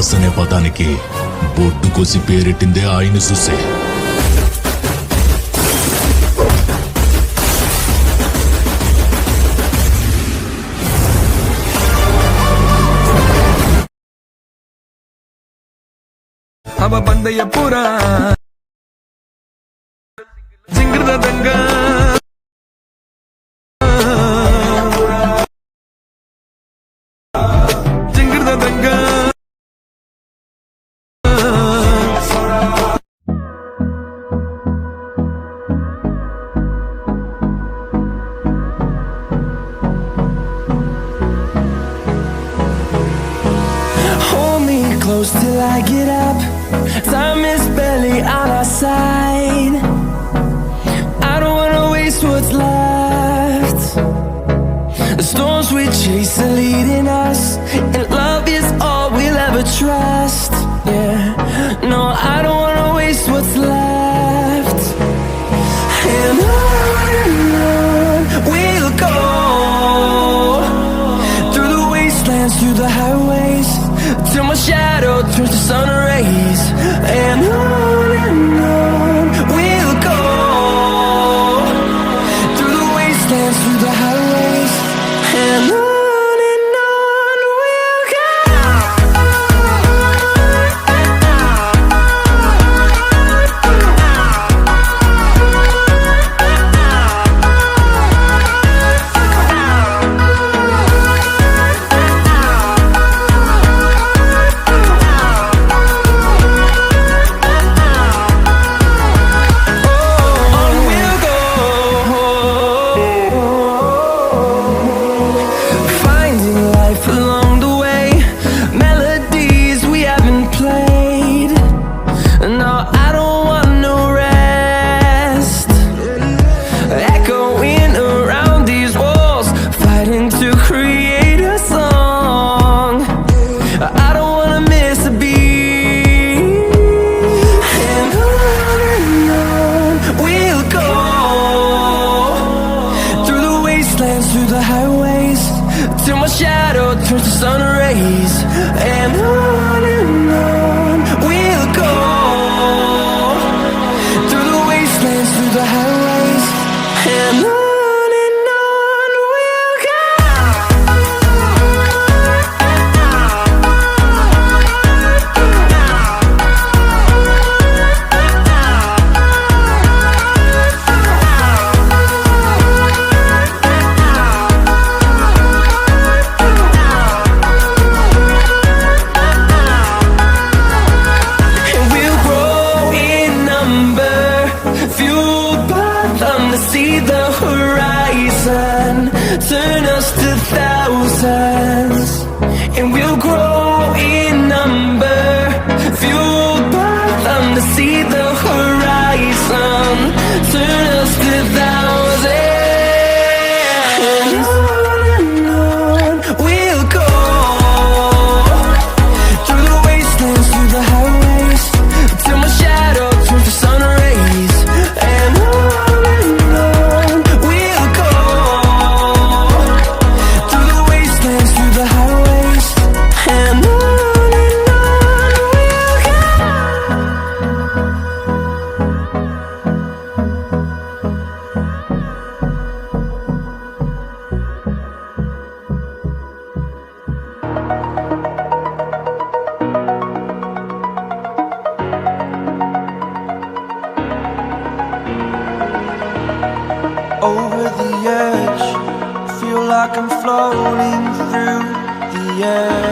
Boss అనే పదానికి బొడ్డు కోసి పేరెట్టిందే ఆయన చూసే. అవ బందయ్య పూరా జింగిరదంగా జింగిరదంగా close till I get up. Time is barely on our side. I don't wanna waste what's left. The storms we chase are leading us, and love is all we'll ever trust. Yeah, no, I don't wanna waste what's left. And on we'll go, through the wastelands, through the highways, till my shadow turns to sun rays. And on we'll go, through the wastelands, through the highways. And on we'll go. Through the highways, till my shadow turns to sun rays. And on we'll go, through the wastelands, through the highways. And on we'll go. See the horizon, turn us to thousands, and we'll grow in number, fueled by them to see the horizon, turn us to thousands. And on we'll go, through the wastelands, through the highways, till my shadow turns to sun rays. And over the edge, feel like I'm floating through the air.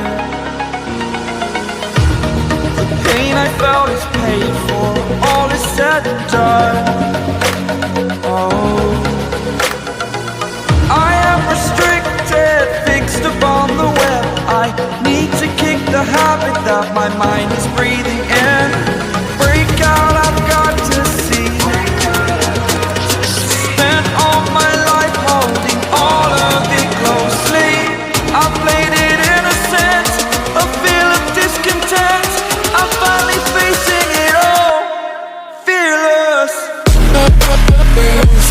The pain I felt is paid for, all is said and done. Oh, I am restricted, fixed upon the web. I need to kick the habit that my mind is breathing in. Break out, I've got to see. Spent all my life holding all of it closely. I played it innocent, a feel of discontent. I'm finally facing it all, fearless. Fearless.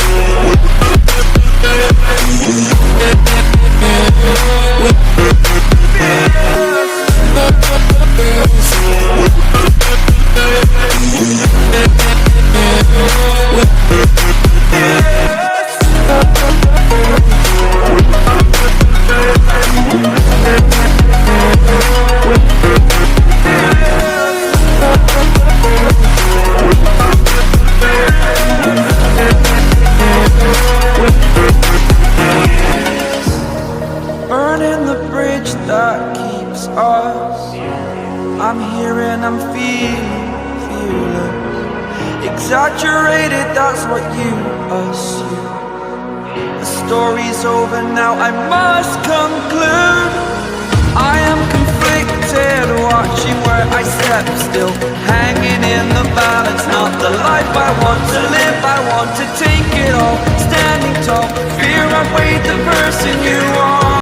us. I'm here and I'm feeling fearless. Exaggerated, that's what you assume. The story's over now, I must conclude. I am conflicted, watching where I step still, hanging in the balance. Not the life I want to live, I want to take it all. Standing tall, fear I've weighed the person you